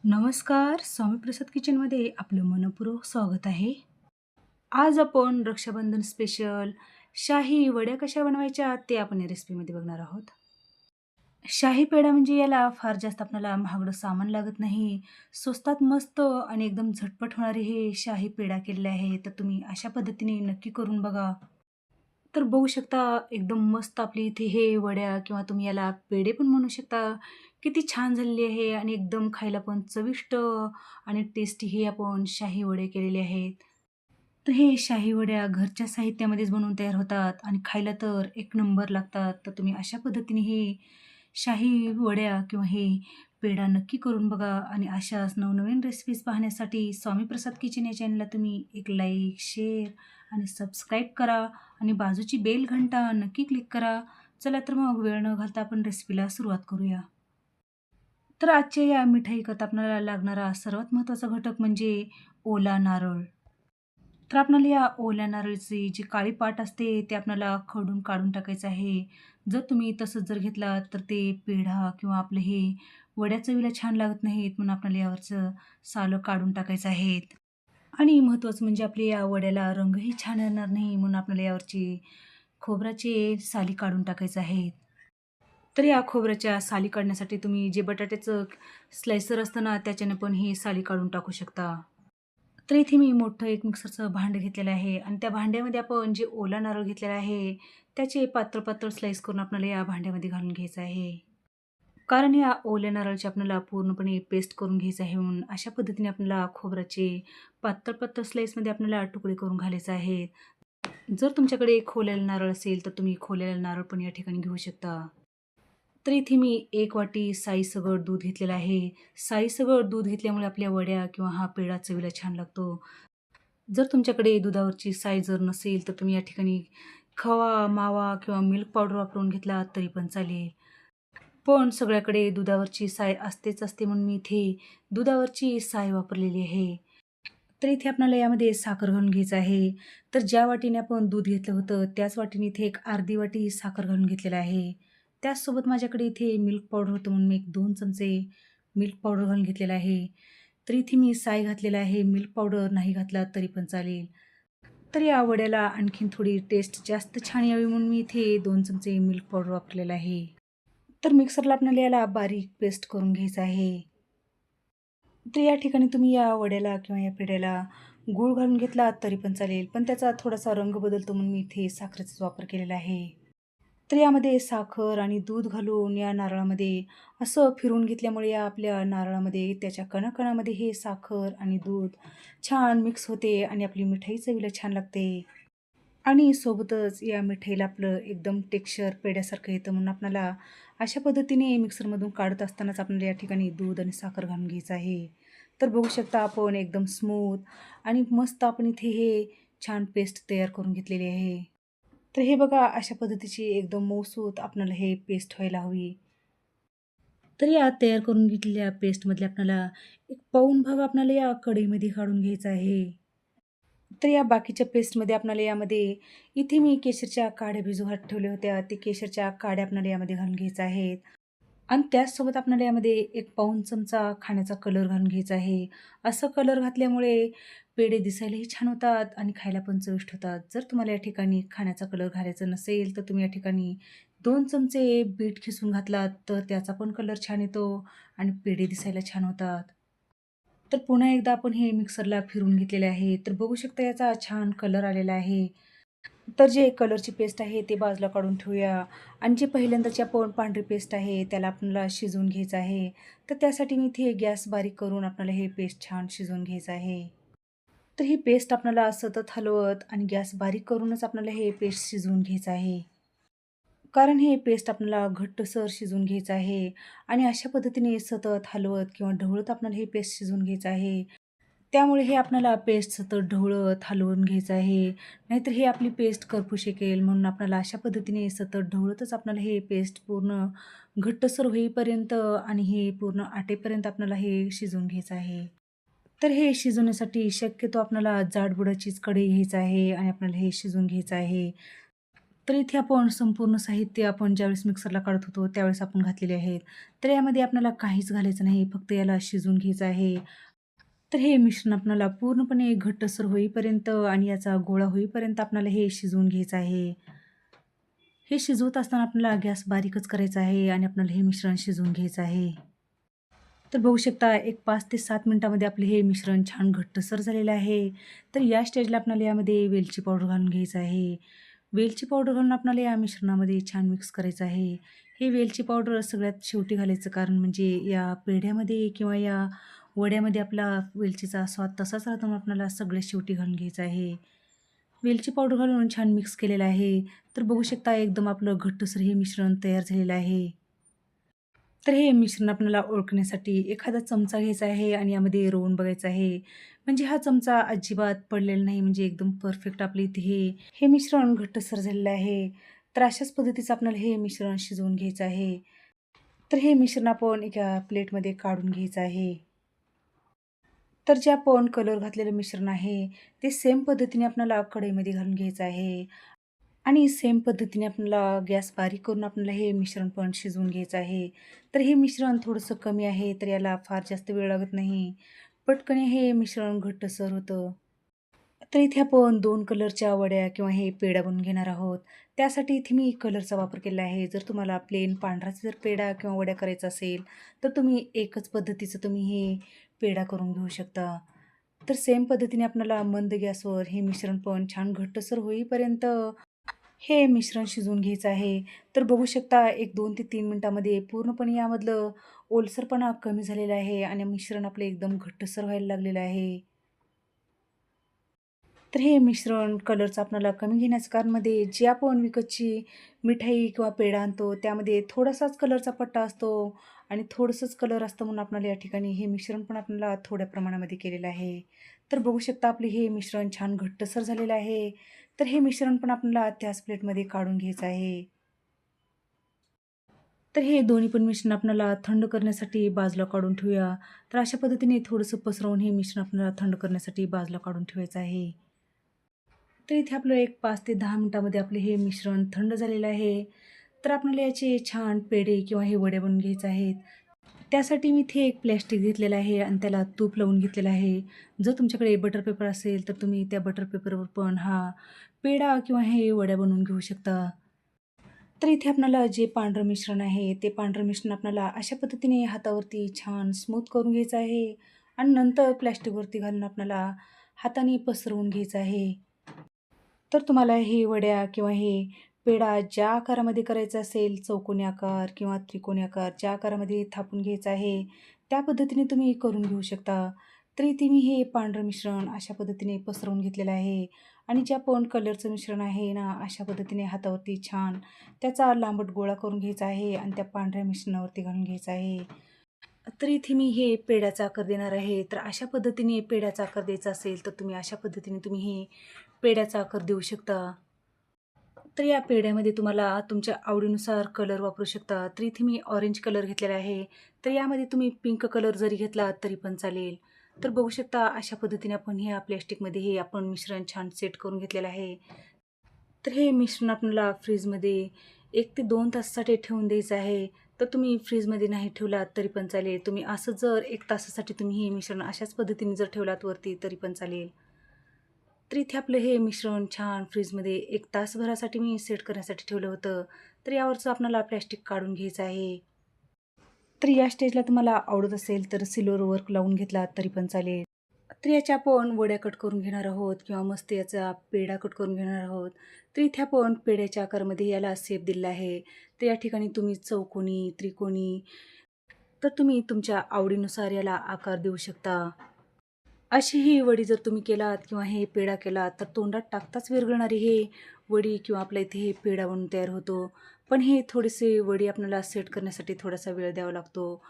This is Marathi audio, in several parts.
नमस्कार, स्वामी प्रसाद किचनमध्ये आपलं मनःपूर्वक स्वागत आहे. आज आपण रक्षाबंधन स्पेशल शाही वड्या कशा बनवायच्या ते आपण या रेसिपीमध्ये बघणार आहोत. शाही पेढा म्हणजे याला फार जास्त आपल्याला महागडं सामान लागत नाही. स्वस्तात मस्त आणि एकदम झटपट होणारे हे शाही पेढा केलेले आहे. तर तुम्ही अशा पद्धतीने नक्की करून बघा. तर बघू शकता एकदम मस्त आपली इथे हे वड्या किंवा तुम्ही याला पेढे पण म्हणू शकता. किती छान झालेली आहे आणि एकदम खायला पण चविष्ट आणि टेस्टी हे आपण शाही वडे केलेले आहेत. तर हे शाही वड्या घरच्या साहित्यामध्येच बनवून तयार होतात आणि खायला तर एक नंबर लागतात. तर तुम्ही अशा पद्धतीने हे शाही वड्या किंवा हे पेढा नक्की करून बघा आणि अशाच नवनवीन रेसिपीज पाहण्यासाठी स्वामी प्रसाद किचन या चॅनलला तुम्ही एक लाईक, शेअर आणि सबस्क्राईब करा आणि बाजूची बेल घंटा नक्की क्लिक करा. चला तर मग वेळ न घालता आपण रेसिपीला सुरुवात करूया. तर आजच्या या मिठाईकत आपल्याला लागणारा सर्वात महत्त्वाचा घटक म्हणजे ओला नारळ. तर आपल्याला या ओल्या नारळाची जी काळी पाट असते ते आपल्याला खरडून काढून टाकायचं आहे. जर तुम्ही तसंच जर घेतलात तर ते पेढा किंवा आपलं हे वड्या चवीला छान लागत नाहीत म्हणून आपल्याला यावरचं सालं काढून टाकायचं आहे. आणि महत्त्वाचं म्हणजे आपल्या या वड्याला रंगही छान येणार नाही म्हणून आपल्याला यावरची खोबऱ्याची साली काढून टाकायचं आहे. तर या खोबऱ्याच्या साली काढण्यासाठी तुम्ही जे बटाट्याचं स्लायसर असतं ना त्याच्याने पण ही साली काढून टाकू शकता. तर इथे मी मोठं एक मिक्सरचं भांडं घेतलेलं आहे आणि त्या भांड्यामध्ये आपण जे ओला नारळ घेतलेला आहे, त्याचे पातळ-पातळ स्लाईस करून आपल्याला या भांड्यामध्ये घालून घ्यायचं आहे. कारण या ओल्या नारळाची आपल्याला पूर्णपणे पेस्ट करून घ्यायचं आहे म्हणून अशा पद्धतीने आपल्याला खोबऱ्याचे पातळ-पातळ स्लाईसमध्ये आपल्याला तुकडे करून घालायचे आहेत. जर तुमच्याकडे खोललेला नारळ असेल, तर तुम्ही खोललेला नारळ पण या ठिकाणी घेऊ शकता. तर इथे मी 1 वाटी साईसगट दूध घेतलेलं आहे. साईसगट दूध घेतल्यामुळे आपल्या वड्या किंवा हा पेढा चवीला छान लागतो. जर तुमच्याकडे दुधावरची साय जर नसेल, तर तुम्ही या ठिकाणी खवा, मावा किंवा मिल्क पावडर वापरून घेतला तरी पण चालेल. पण सगळ्याकडे दुधावरची साय असतेच असते म्हणून मी इथे दुधावरची साय वापरलेली आहे. तर इथे आपल्याला यामध्ये साखर घालून घ्यायचं आहे. तर ज्या वाटीने आपण दूध घेतलं होतं, त्याच वाटीने इथे एक अर्धी वाटी साखर घालून घेतलेलं आहे. त्याचसोबत माझ्याकडे इथे मिल्क पावडर होतं म्हणून मी एक 2 चमचे मिल्क पावडर घालून घेतलेलं आहे. तर इथे मी साय घातलेला आहे. मिल्क पावडर नाही घातला तरी पण चालेल. तर या वड्याला आणखीन थोडी टेस्ट जास्त छान यावी म्हणून मी इथे 2 चमचे मिल्क पावडर वापरलेलं आहे. तर मिक्सरला आपल्याला याला बारीक पेस्ट करून घ्यायचं आहे. तर या ठिकाणी तुम्ही या वड्याला किंवा या पेढ्याला गूळ घालून घेतला तरी पण चालेल, पण त्याचा थोडासा रंग बदलतो म्हणून मी इथे साखरेचाच वापर केलेला आहे. तर यामध्ये साखर आणि दूध घालून या नारळामध्ये असं फिरवून घेतल्यामुळे या आपल्या नारळामध्ये त्याच्या कणाकणामध्ये हे साखर आणि दूध छान मिक्स होते आणि आपली मिठाई चवीला छान लागते. आणि सोबतच या मिठाईला आपलं एकदम टेक्स्चर पेढ्यासारखं येतं म्हणून आपल्याला अशा पद्धतीने मिक्सरमधून काढत असतानाच आपल्याला या ठिकाणी दूध आणि साखर घालून घ्यायचं आहे. तर बघू शकता आपण एकदम स्मूथ आणि मस्त आपण इथे हे छान पेस्ट तयार करून घेतलेली आहे. तर हे बघा अशा पद्धतीची एकदम मऊसूत आपल्याला हे पेस्ट व्हायला हवी. तर या तयार करून घेतलेल्या पेस्टमधले आपल्याला एक पाऊण भाग आपल्याला या कढईमध्ये काढून घ्यायचा आहे. तर या बाकीच्या पेस्टमध्ये आपल्याला यामध्ये इथे मी केशरच्या काड्या भिजू घालून ठेवल्या होत्या. ते केशरच्या काड्या आपल्याला यामध्ये घालून घ्यायच्या आहेत आणि त्याचसोबत आपल्याला यामध्ये एक पाऊण चमचा खाण्याचा कलर घालून घ्यायचा आहे. असं कलर घातल्यामुळे पेढे दिसायलाही छान होतात आणि खायला पण चविष्ट होतात. जर तुम्हाला या ठिकाणी खाण्याचा कलर घालायचा नसेल, तर तुम्ही या ठिकाणी 2 चमचे बीट खिसून घातलात, तर त्याचा पण कलर छान येतो आणि पेढे दिसायला छान होतात. तर पुन्हा एकदा आपण हे मिक्सरला फिरवून घेतलेले आहे. तर बघू शकता याचा छान कलर आलेला आहे. तर जे कलरची पेस्ट आहे ते बाजूला काढून ठेवूया आणि जी पहिल्यांदाची आपण पांढरी पेस्ट आहे त्याला आपल्याला शिजवून घ्यायचं आहे. तर त्यासाठी मी इथे गॅस बारीक करून आपल्याला हे पेस्ट छान शिजवून घ्यायचं आहे. तर ही पेस्ट आपल्याला सतत हलवत आणि गॅस बारीक करूनच आपल्याला हे पेस्ट शिजवून घ्यायचं आहे. कारण हे पेस्ट आपल्याला घट्टसर शिजवून घ्यायचं आहे आणि अशा पद्धतीने सतत हलवत किंवा ढवळत आपल्याला हे पेस्ट शिजवून घ्यायचं आहे. त्यामुळे हे आपल्याला पेस्ट सतत ढवळत हलवून घ्यायचं आहे. नाहीतर हे आपली पेस्ट करपू शकेल म्हणून आपल्याला अशा पद्धतीने सतत ढवळतच आपल्याला हे पेस्ट पूर्ण घट्टसर होईपर्यंत आणि हे पूर्ण आटेपर्यंत आपल्याला हे शिजवून घ्यायचं आहे. तर हे शिजवण्यासाठी शक्यतो आपल्याला जाडबुडाचीच कढई घ्यायचं आहे आणि आपल्याला हे शिजवून घ्यायचं आहे. तर इथे आपण संपूर्ण साहित्य आपण ज्यावेळेस मिक्सरला काढत होतो त्यावेळेस आपण घातलेले आहेत. तर यामध्ये आपल्याला काहीच घालायचं नाही, फक्त याला शिजवून घ्यायचं आहे. तर हे मिश्रण आपल्याला पूर्णपणे घट्टसर होईपर्यंत आणि याचा गोळा होईपर्यंत आपल्याला हे शिजवून घ्यायचं आहे. हे शिजवत असताना आपल्याला गॅस बारीकच करायचा आहे आणि आपल्याला हे मिश्रण शिजवून घ्यायचं आहे. तर बघू शकता एक 5 ते 7 मिनिटामध्ये आपले हे मिश्रण छान घट्टसर झालेलं आहे. तर या स्टेजला आपल्याला यामध्ये वेलची पावडर घालून घ्यायचं आहे. वेलची पावडर घालून आपल्याला या मिश्रणामध्ये छान मिक्स करायचं आहे. हे वेलची पावडर सगळ्यात शेवटी घालायचं कारण म्हणजे या पेढ्यामध्ये किंवा या वड्यामध्ये आपला वेलचीचा स्वाद तसाच राहतो म्हणून आपल्याला सगळ्यात शेवटी घालून घ्यायचं आहे. वेलची पावडर घालून छान मिक्स केलेलं आहे. तर बघू शकता एकदम आपलं घट्टसर हे मिश्रण तयार झालेलं आहे. तर हे मिश्रण आपल्याला ओळखण्यासाठी एखादा चमचा घ्यायचा आहे आणि यामध्ये रोवून बघायचं आहे. म्हणजे हा चमचा अजिबात पडलेला नाही, म्हणजे एकदम परफेक्ट आपले इथे हे मिश्रण घट्टसर झालेलं आहे. तर अशाच पद्धतीचं आपल्याला हे मिश्रण शिजवून घ्यायचं आहे. तर हे मिश्रण आपण एका प्लेटमध्ये काढून घ्यायचं आहे. तर जे आपण कलर घातलेलं मिश्रण आहे, ते सेम पद्धतीने आपल्याला कढईमध्ये घालून घ्यायचं आहे. आणि सेम पद्धतीने आपल्याला गॅस बारीक करून आपल्याला हे मिश्रण पण शिजवून घ्यायचं आहे. तर हे मिश्रण थोडंसं कमी आहे, तर याला फार जास्त वेळ लागत नाही. पटकन हे मिश्रण घट्टसर होतं. तर इथे आपण 2 कलरच्या वड्या किंवा हे पेढा बनवून घेणार आहोत. त्यासाठी इथे मी कलरचा वापर केला आहे. जर तुम्हाला प्लेन पांढराच जर पेढा किंवा वड्या करायचा असेल, तर तुम्ही एकच पद्धतीचं तुम्ही हे पेढा करून घेऊ शकता. तर सेम पद्धतीने आपल्याला मंद गॅसवर हे मिश्रण पण छान घट्टसर होईपर्यंत हे मिश्रण शिजवून घ्यायचं आहे. तर बघू शकता एक 2 ते 3 मिनिटामध्ये पूर्णपणे यामधलं ओलसरपणा कमी झालेला आहे आणि मिश्रण आपलं एकदम घट्टसर व्हायला लागलेलं आहे. तर हे मिश्रण कलरचं आपल्याला कमी घेण्याचं कारण मध्ये जे आपण विकतची मिठाई किंवा पेढा आणतो त्यामध्ये थोडासाच कलरचा पट्टा असतो आणि थोडंसंच कलर असतं म्हणून आपल्याला या ठिकाणी हे मिश्रण पण आपल्याला थोड्या प्रमाणामध्ये केलेलं आहे. तर बघू शकता आपले हे मिश्रण छान घट्टसर झालेलं आहे. तर हे मिश्रण पण आपल्याला त्याच प्लेटमध्ये काढून घ्यायचं आहे. तर हे दोन्ही पण मिश्रण आपल्याला थंड करण्यासाठी बाजूला काढून ठेवूया. तर अशा पद्धतीने थोडंसं पसरवून हे मिश्रण आपल्याला थंड करण्यासाठी बाजूला काढून ठेवायचं आहे. तर इथे आपलं एक 5 ते 10 मिनिटामध्ये आपले हे मिश्रण थंड झालेलं आहे. तर आपल्याला याचे छान पेढे किंवा हे वडे बनवून घ्यायचे आहेत. त्यासाठी मी इथे एक प्लास्टिक घेतलेलं आहे आणि त्याला तूप लावून घेतलेलं आहे. जर तुमच्याकडे बटर पेपर असेल तर तुम्ही त्या बटर पेपरवर पण हा पेढा किंवा हे वड्या बनवून घेऊ शकता. तर इथे आपल्याला जे पांढरं मिश्रण आहे, ते पांढरं मिश्रण आपल्याला अशा पद्धतीने हातावरती छान स्मूथ करून घ्यायचं आहे आणि नंतर प्लास्टिकवरती घालून आपल्याला हाताने पसरवून घ्यायचं आहे. तर तुम्हाला हे वड्या किंवा हे पेढा ज्या आकारामध्ये करायचा असेल, चौकोनी आकार किंवा त्रिकोणी आकार ज्या आकारामध्ये थापून घ्यायचा आहे, त्या पद्धतीने तुम्ही करून घेऊ शकता. तर इथे मी हे पांढरं मिश्रण अशा पद्धतीने पसरवून घेतलेलं आहे आणि जे आपण कलरचं मिश्रण आहे ना, अशा पद्धतीने हातावरती छान त्याचा लांबट गोळा करून घ्यायचा आहे आणि त्या पांढऱ्या मिश्रणावरती घालून घ्यायचा आहे. तर इथे मी हे पेढ्याचा आकार देणार आहे. तर अशा पद्धतीने पेढ्याचा आकार द्यायचा असेल, तर तुम्ही अशा पद्धतीने तुम्ही हे पेढ्याचा आकार देऊ शकता. तर या पेढ्यामध्ये तुम्हाला तुमच्या आवडीनुसार कलर वापरू शकता. तर इथे मी ऑरेंज कलर घेतलेला आहे. तर यामध्ये तुम्ही पिंक कलर जरी घेतला तरी पण चालेल. तर बघू शकता अशा पद्धतीने आपण ह्या प्लास्टिकमध्ये हे आपण मिश्रण छान सेट करून घेतलेलं आहे. तर हे मिश्रण आपल्याला फ्रीजमध्ये 1 ते 2 तासासाठी ठेवून द्यायचं आहे. तर तुम्ही फ्रीजमध्ये नाही ठेवलात तरी पण चालेल. तुम्ही असं जर 1 तासासाठी तुम्ही हे मिश्रण अशाच पद्धतीने जर ठेवलात वरती तरी पण चालेल. तर इथे आपलं हे मिश्रण छान फ्रीजमध्ये 1 तासभरासाठी मी सेट करण्यासाठी ठेवलं होतं. तर यावरचं आपल्याला प्लास्टिक काढून घ्यायचं आहे. तर या स्टेजला तुम्हाला आवडत असेल तर सिल्वर वर्क लावून घेतला तरी पण चालेल. तर याच्या आपण वड्या कट करून घेणार आहोत किंवा मस्त याचा पेढा कट करून घेणार आहोत. तर इथे आपण पेढ्याच्या आकारमध्ये याला शेप दिलेला आहे. तर या ठिकाणी तुम्ही चौकोनी, त्रिकोणी तर तुम्ही तुमच्या आवडीनुसार याला आकार देऊ शकता. अशी ही वडी जर तुम्ही केलात किंवा हे पेढा केलात, तर तोंडात टाकताच विरघळणारी हे वडी किंवा आपल्या इथे हे पेढा बनून तयार होतो. पण हे थोडेसे वडी आपल्याला सेट करण्यासाठी थोडासा वेळ द्यावा लागतो.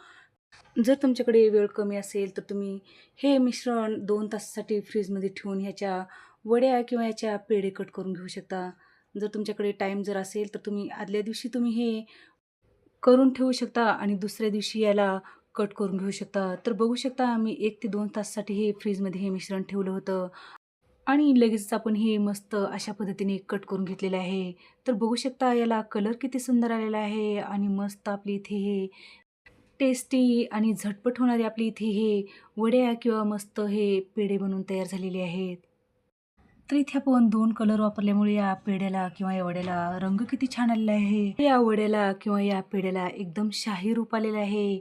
जर तुमच्याकडे वेळ कमी असेल, तर तुम्ही हे मिश्रण 2 तासासाठी फ्रीजमध्ये ठेवून ह्याच्या वड्या किंवा ह्याच्या पेढे कट करून घेऊ शकता. जर तुमच्याकडे टाईम जर असेल, तर तुम्ही आदल्या दिवशी तुम्ही हे करून ठेवू शकता आणि दुसऱ्या दिवशी याला कट करून घेऊ शकता. तर बघू शकता मी 1 ते 2 तासासाठी हे फ्रीजमध्ये हे मिश्रण ठेवलं होतं आणि लगेचच आपण हे मस्त अशा पद्धतीने कट करून घेतलेलं आहे. तर बघू शकता याला कलर किती सुंदर आलेला आहे आणि मस्त आपली इथे हे टेस्टी आणि झटपट होणारे आपली इथे हे वड्या किंवा मस्त हे पेढे बनवून तयार झालेले आहेत. तर इथे आपण 2 कलर वापरल्यामुळे या पेढ्याला किंवा या वड्याला रंग किती छान आलेला आहे. या वड्याला किंवा या पेढ्याला एकदम शाही रूप आलेलं आहे.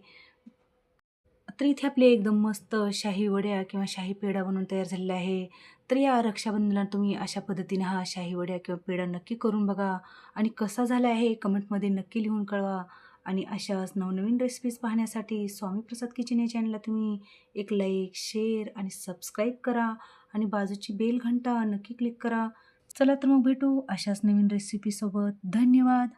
तर इथे आपले एकदम मस्त शाही वड्या किंवा शाही पेढा बनवून तयार झालेला आहे. तर या रक्षाबंधनाला तुम्ही अशा पद्धतीने हा शाही वड्या किंवा पेढा नक्की करून बघा आणि कसा झाला आहे कमेंटमध्ये नक्की लिहून कळवा. आणि अशाच नवनवीन रेसिपीज पाहण्यासाठी स्वामी प्रसाद किचन या चॅनलला तुम्ही एक लाईक, शेअर आणि सबस्क्राईब करा आणि बाजूची बेल घंटा नक्की क्लिक करा. चला तर मग भेटू अशाच नवीन रेसिपीसोबत. धन्यवाद.